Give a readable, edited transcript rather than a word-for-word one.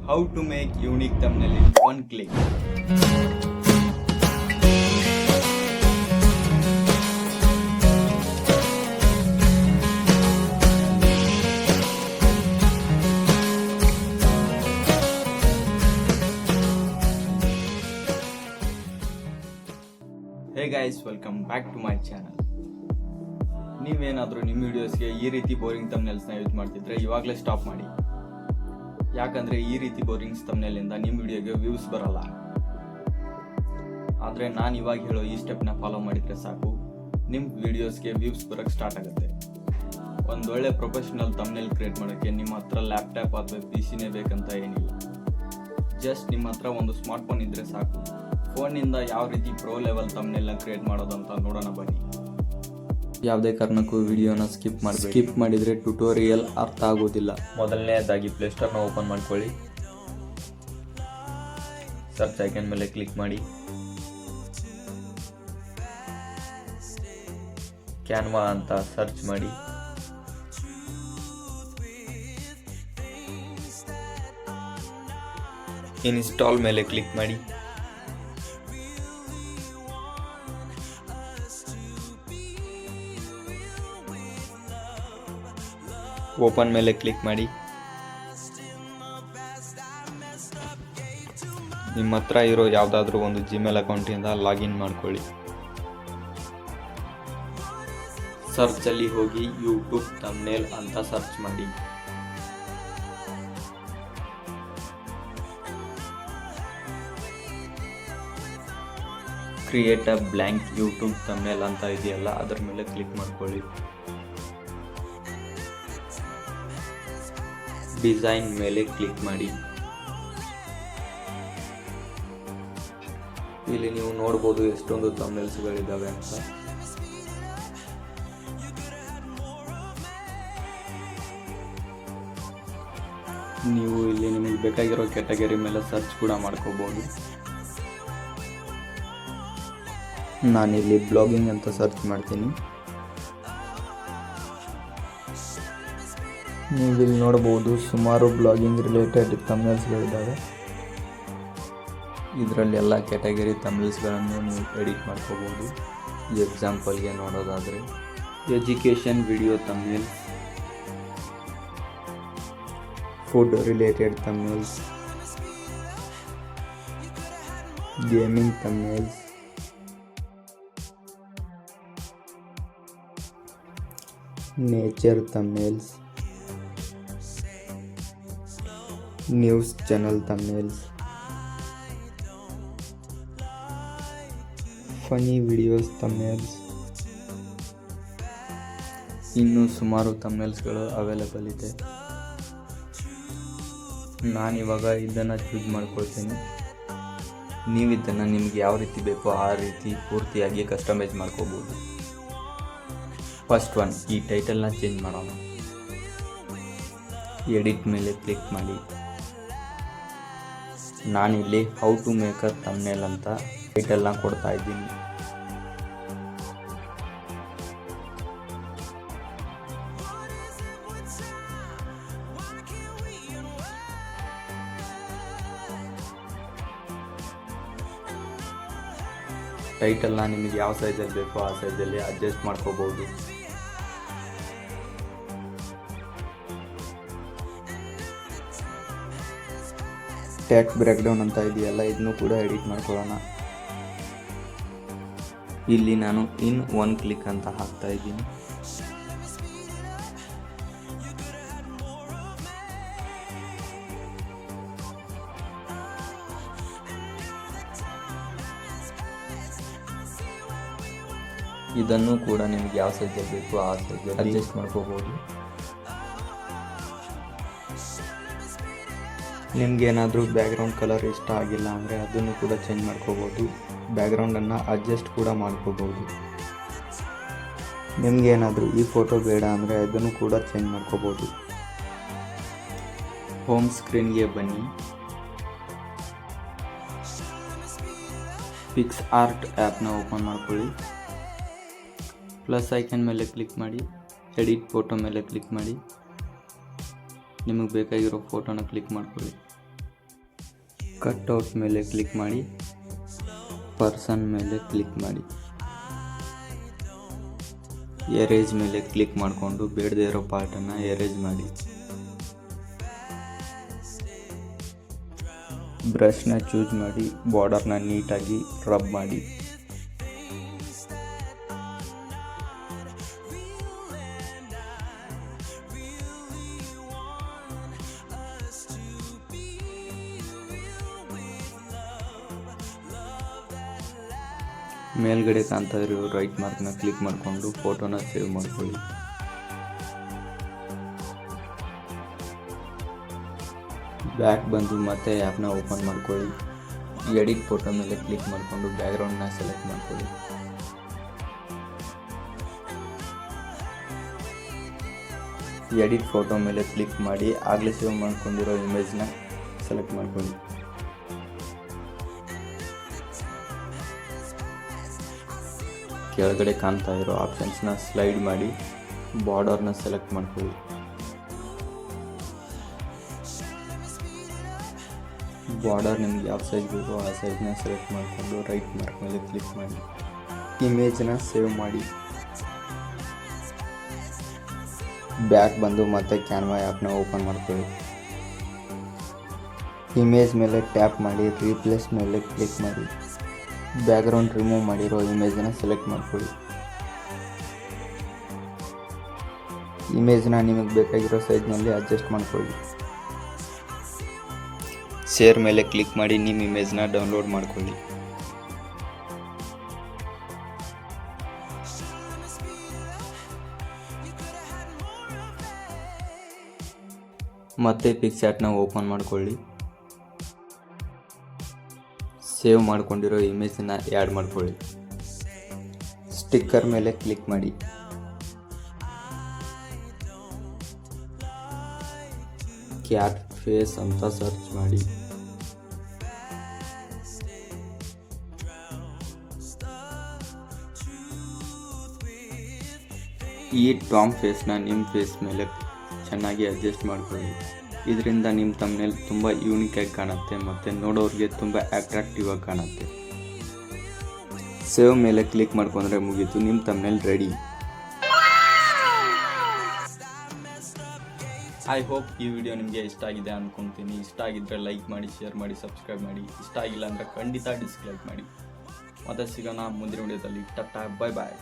How to make unique thumbnail in one click. Hey guys, welcome back to my channel. ನೀವೇನಾದರೂ ನಿಮ್ಮ ವಿಡಿಯೋಸ್ಗೆ ಈ ರೀತಿ boring ಥಂಬ್ನೇಲ್ಸ್ನ use ಮಾಡ್ತಿದ್ರೆ ಇವಾಗಲೇ ಸ್ಟಾಪ್ ಮಾಡಿ. ಯಾಕಂದರೆ ಈ ರೀತಿ ಬೋರಿಂಗ್ ಥಂಬ್ನೇಲಿಂದ ನಿಮ್ಮ ವಿಡಿಯೋಗೆ ವ್ಯೂಸ್ ಬರಲ್ಲ. ಆದರೆ ನಾನು ಇವಾಗ ಹೇಳೋ ಈ ಸ್ಟೆಪ್ನ ಫಾಲೋ ಮಾಡಿದರೆ ಸಾಕು, ನಿಮ್ಮ ವಿಡಿಯೋಸ್ಗೆ ವ್ಯೂಸ್ ಬರೋಕ್ಕೆ ಸ್ಟಾರ್ಟ್ ಆಗುತ್ತೆ. ಒಂದೊಳ್ಳೆ ಪ್ರೊಫೆಷನಲ್ ಥಂಬ್ನೇಲ್ ಕ್ರಿಯೇಟ್ ಮಾಡೋಕ್ಕೆ ನಿಮ್ಮ ಹತ್ರ ಲ್ಯಾಪ್ಟಾಪ್ ಅಥವಾ PC ಬೇಕಂತ ಏನಿಲ್ಲ. ಜಸ್ಟ್ ನಿಮ್ಮ ಹತ್ರ ಒಂದು ಸ್ಮಾರ್ಟ್ಫೋನ್ ಇದ್ದರೆ ಸಾಕು. ಫೋನಿಂದ ಯಾವ ರೀತಿ ಪ್ರೋ ಲೆವೆಲ್ ಥಂಬ್ನೇಲ್ನ ಕ್ರಿಯೇಟ್ ಮಾಡೋದು ಅಂತ ನೋಡೋಣ ಬನ್ನಿ. ಯಾವುದೇ ಕಾರಣಕ್ಕೂ ವಿಡಿಯೋನ ಸ್ಕಿಪ್ ಮಾಡಿದರೆ ಟ್ಯುಟೋರಿಯಲ್ ಅರ್ಥ ಆಗೋದಿಲ್ಲ. ಮೊದಲನೇದಾಗಿ ಪ್ಲೇಸ್ಟೋರ್ನ ಓಪನ್ ಮಾಡ್ಕೊಳ್ಳಿ. ಸರ್ಚ್ ಐಕನ್ ಮೇಲೆ ಕ್ಲಿಕ್ ಮಾಡಿ. ಕ್ಯಾನ್ವಾ ಅಂತ ಸರ್ಚ್ ಮಾಡಿ. ಇನ್ಸ್ಟಾಲ್ ಮೇಲೆ ಕ್ಲಿಕ್ ಮಾಡಿ. ಓಪನ್ ಮೇಲೆ ಕ್ಲಿಕ್ ಮಾಡಿ. ನಿಮ್ಮ ಹತ್ರ ಇರೋ ಯಾವುದಾದ್ರೂ ಒಂದು ಜಿಮೇಲ್ ಅಕೌಂಟಿಂದ ಲಾಗಿನ್ ಮಾಡ್ಕೊಳ್ಳಿ. ಸರ್ಚಲ್ಲಿ ಹೋಗಿ ಯೂಟ್ಯೂಬ್ ಥಂಬ್ನೇಲ್ ಅಂತ ಸರ್ಚ್ ಮಾಡಿ. Create a blank YouTube thumbnail ಅಂತ ಇದೆಯಲ್ಲ, ಅದರ ಮೇಲೆ ಕ್ಲಿಕ್ ಮಾಡ್ಕೊಳ್ಳಿ. ಡಿಸೈನ್ ಮೇಲೆ ಕ್ಲಿಕ್ ಮಾಡಿ. ಇಲ್ಲಿ ನೀವು ನೋಡ್ಬೋದು ಎಷ್ಟೊಂದು ಥಂಬ್ನೇಲ್ಸ್ಗಳಿದ್ದಾವೆ ಅಂತ. ನೀವು ಇಲ್ಲಿ ನಿಮಗೆ ಬೇಕಾಗಿರೋ ಕ್ಯಾಟಗರಿ ಮೇಲೆ ಸರ್ಚ್ ಕೂಡ ಮಾಡ್ಕೋಬಹುದು. ನಾನಿಲ್ಲಿ ಬ್ಲಾಗಿಂಗ್ ಅಂತ ಸರ್ಚ್ ಮಾಡ್ತೀನಿ. ನೀವಿಲ್ಲಿ ನೋಡಬಹುದು ಸುಮಾರು ಬ್ಲಾಗಿಂಗ್ ರಿಲೇಟೆಡ್ ಥಂಬ್ನೇಲ್ಸ್ಗಳಿದ್ದಾವೆ. ಇದರಲ್ಲಿ ಎಲ್ಲ ಕ್ಯಾಟಗರಿ ಥಂಬ್ನೇಲ್ಸ್ಗಳನ್ನು ನೀವು ಎಡಿಟ್ ಮಾಡ್ಕೋಬಹುದು. ಎಕ್ಸಾಂಪಲ್ಗೆ ನೋಡೋದಾದರೆ education video thumbnails, food related thumbnails, gaming thumbnails, nature thumbnails, news channel thumbnails, funny videos thumbnails, ಇನ್ನೂ ಸುಮಾರು ಥಂಬ್ನೇಲ್ಸ್ಗಳು ಅವೈಲೇಬಲ್ ಇದೆ. ನಾನಿವಾಗ ಇದನ್ನು ಚೂಸ್ ಮಾಡ್ಕೊಳ್ತೀನಿ. ನೀವು ಇದನ್ನು ನಿಮ್ಗೆ ಯಾವ ರೀತಿ ಬೇಕೋ ಆ ರೀತಿ ಪೂರ್ತಿಯಾಗಿ ಕಸ್ಟಮೈಸ್ ಮಾಡ್ಕೋಬೋದು. ಫಸ್ಟ್ ಒನ್, ಈ ಟೈಟಲ್ನ ಚೇಂಜ್ ಮಾಡೋಣ. ಎಡಿಟ್ ಮೇಲೆ ಕ್ಲಿಕ್ ಮಾಡಿ. ನಾನಿಲ್ಲಿ how to make a thumbnail ಅಂತ ಟೈಟಲ್ನ ಕೊಡ್ತಾ ಇದ್ದೀನಿ. ಟೈಟಲ್ನ ನಿಮಗೆ ಯಾವ ಸೈಜಲ್ಲಿ ಬೇಕೋ ಆ ಸೈಜಲ್ಲಿ ಅಡ್ಜಸ್ಟ್ ಮಾಡ್ಕೋಬಹುದು. ಟ್ಯಾಗ್ ಬ್ರೇಕ್ಡೌನ್ ಅಂತ ಇದೆಯಲ್ಲ, ಇದನ್ನು ಕೂಡ ಎಡಿಟ್ ಮಾಡ್ಕೊಳ್ಳೋಣ. ಇಲ್ಲಿ ನಾನು ಇನ್ ಒನ್ ಕ್ಲಿಕ್ ಅಂತ ಹಾಕ್ತಾ ಇದ್ದೀನಿ. ಇದನ್ನು ಕೂಡ ನಿಮಗೆ ಯಾವ ಸೈಜಲ್ಲಿ ಬೇಕು ಆ ಸೈಜಲ್ಲಿ ಅಡ್ಜಸ್ಟ್ ಮಾಡ್ಕೋಬಹುದು. ನಿಮ್ಗೇನಾದರೂ ಬ್ಯಾಕ್ಗ್ರೌಂಡ್ ಕಲರ್ ಇಷ್ಟ ಆಗಿಲ್ಲ ಅಂದರೆ ಅದನ್ನು ಕೂಡ ಚೇಂಜ್ ಮಾಡ್ಕೋಬೋದು. ಬ್ಯಾಕ್ಗ್ರೌಂಡನ್ನು ಅಡ್ಜಸ್ಟ್ ಕೂಡ ಮಾಡ್ಕೋಬೋದು. ನಿಮಗೇನಾದರೂ ಈ ಫೋಟೋ ಬೇಡ ಅಂದರೆ ಅದನ್ನು ಕೂಡ ಚೇಂಜ್ ಮಾಡ್ಕೋಬೋದು. ಹೋಮ್ ಸ್ಕ್ರೀನ್ಗೆ ಬನ್ನಿ. ಪಿಕ್ಸ್ ಆರ್ಟ್ ಆ್ಯಪ್ನ ಓಪನ್ ಮಾಡ್ಕೊಳ್ಳಿ. ಪ್ಲಸ್ ಐಕನ್ ಮೇಲೆ ಕ್ಲಿಕ್ ಮಾಡಿ. ಎಡಿಟ್ ಫೋಟೋ ಮೇಲೆ ಕ್ಲಿಕ್ ಮಾಡಿ. ನಿಮಗೆ ಬೇಕಾಗಿರೋ ಫೋಟೋನ ಕ್ಲಿಕ್ ಮಾಡ್ಕೊಳ್ಳಿ. ಕಟ್ಔಟ್ ಮೇಲೆ ಕ್ಲಿಕ್ ಮಾಡಿ ಪರ್ಸನ್ ಮೇಲೆ ಕ್ಲಿಕ್ ಮಾಡಿ ಎರೇಜ್ ಮೇಲೆ ಕ್ಲಿಕ್ ಮಾಡಿಕೊಂಡು ಬೇಡದೇ ಇರೋ ಪಾರ್ಟನ್ನು ಎರೇಜ್ ಮಾಡಿ. ಬ್ರಷ್ನ ಚೂಸ್ ಮಾಡಿ ಬಾರ್ಡರ್ನ ನೀಟಾಗಿ ರಬ್ ಮಾಡಿ. ಮೇಲ್ಗಡೆ ಕಾಣ್ತಾ ಇರೋ ರೈಟ್ ಮಾರ್ಕ್ನ ಕ್ಲಿಕ್ ಮಾಡಿಕೊಂಡು ಫೋಟೋನ ಸೇವ್ ಮಾಡ್ಕೊಳ್ಳಿ. ಬ್ಯಾಕ್ ಬಂದು ಮತ್ತೆ ಆ್ಯಪ್ನ ಓಪನ್ ಮಾಡ್ಕೊಳ್ಳಿ. ಎಡಿಟ್ ಫೋಟೋ ಮೇಲೆ ಕ್ಲಿಕ್ ಮಾಡಿಕೊಂಡು ಬ್ಯಾಕ್ಗ್ರೌಂಡ್ನ ಸೆಲೆಕ್ಟ್ ಮಾಡ್ಕೊಳ್ಳಿ. ಎಡಿಟ್ ಫೋಟೋ ಮೇಲೆ ಕ್ಲಿಕ್ ಮಾಡಿ ಆಗಲೇ ಸೇವ್ ಮಾಡ್ಕೊಂಡಿರೋ ಇಮೇಜ್ನ ಸೆಲೆಕ್ಟ್ ಮಾಡ್ಕೊಳ್ಳಿ. ಕೆಳಗಡೆ ಕಾಣ್ತಾ ಇರೋ ಆಪ್ಷನ್ಸ್ನ ಸ್ಲೈಡ್ ಮಾಡಿ ಬಾರ್ಡರ್ನ ಸೆಲೆಕ್ಟ್ ಮಾಡ್ಕೊಳ್ಳಿ. ಬಾರ್ಡರ್ ನಿಮ್ಗೆ ಯಾವ ಸೈಜ್ ಬೇಕೋ ಆ ಸೈಜ್ನ ಸೆಲೆಕ್ಟ್ ಮಾಡಿಕೊಂಡು ರೈಟ್ ಮಾರ್ಕ್ ಮೇಲೆ ಕ್ಲಿಕ್ ಮಾಡಿ ಇಮೇಜ್ನ ಸೇವ್ ಮಾಡಿ. ಬ್ಯಾಕ್ ಬಂದು ಮತ್ತೆ ಕ್ಯಾನ್ವಾ ಆ್ಯಪ್ನ ಓಪನ್ ಮಾಡ್ಕೊಳ್ಳಿ. ಇಮೇಜ್ ಮೇಲೆ ಟ್ಯಾಪ್ ಮಾಡಿ ರೀಪ್ಲೇಸ್ ಮೇಲೆ ಕ್ಲಿಕ್ ಮಾಡಿ ಬ್ಯಾಕ್ಗ್ರೌಂಡ್ ರಿಮೂವ್ ಮಾಡಿರೋ ಇಮೇಜನ್ನ ಸೆಲೆಕ್ಟ್ ಮಾಡ್ಕೊಳ್ಳಿ. ಇಮೇಜ್ನ ನಿಮಗೆ ಬೇಕಾಗಿರೋ ಸೈಜ್ನಲ್ಲಿ ಅಡ್ಜಸ್ಟ್ ಮಾಡ್ಕೊಳ್ಳಿ. ಶೇರ್ ಮೇಲೆ ಕ್ಲಿಕ್ ಮಾಡಿ ನಿಮ್ಮ ಇಮೇಜ್ನ ಡೌನ್ಲೋಡ್ ಮಾಡ್ಕೊಳ್ಳಿ. ಮತ್ತೆ ಪಿಕ್ಸ್ಆರ್ಟ್ನ ಓಪನ್ ಮಾಡ್ಕೊಳ್ಳಿ. ಸೇವ್ ಮಾಡ್ಕೊಂಡಿರೋ ಇಮೇಜನ್ನ ಆ್ಯಡ್ ಮಾಡ್ಕೊಳ್ಳಿ. ಸ್ಟಿಕ್ಕರ್ ಮೇಲೆ ಕ್ಲಿಕ್ ಮಾಡಿ. ಕ್ಯಾಟ್ ಫೇಸ್ ಅಂತ ಸರ್ಚ್ ಮಾಡಿ. ಈ ಟಾಮ್ ಫೇಸ್ನ ನಿಮ್ಮ ಫೇಸ್ ಮೇಲೆ ಚೆನ್ನಾಗಿ ಅಡ್ಜಸ್ಟ್ ಮಾಡ್ಕೊಳ್ಳಿ. ಇದರಿಂದ ನಿಮ್ಮ ಥಂಬ್ನೇಲ್ ತುಂಬ ಯೂನಿಕ್ ಆಗಿ ಕಾಣುತ್ತೆ ಮತ್ತು ನೋಡೋರಿಗೆ ತುಂಬ ಅಟ್ರಾಕ್ಟಿವ್ ಆಗಿ ಕಾಣುತ್ತೆ. ಸೇವ್ ಮೇಲೆ ಕ್ಲಿಕ್ ಮಾಡ್ಕೊಂಡ್ರೆ ಮುಗೀತು, ನಿಮ್ಮ ಥಂಬ್ನೇಲ್ ರೆಡಿ. ಐ ಹೋಪ್ ಈ ವಿಡಿಯೋ ನಿಮಗೆ ಇಷ್ಟ ಆಗಿದೆ ಅಂದ್ಕೊತೀನಿ. ಇಷ್ಟ ಆಗಿದ್ದರೆ ಲೈಕ್ ಮಾಡಿ, ಶೇರ್ ಮಾಡಿ, ಸಬ್ಸ್ಕ್ರೈಬ್ ಮಾಡಿ. ಇಷ್ಟ ಆಗಿಲ್ಲ ಅಂದರೆ ಖಂಡಿತ ಡಿಸ್ಲೈಕ್ ಮಾಡಿ. ಮತ್ತೆ ಸಿಗೋಣ ಮುಂದಿನ ವಿಡಿಯೋದಲ್ಲಿ. ಟಾಟಾ, ಬೈ ಬಾಯ್.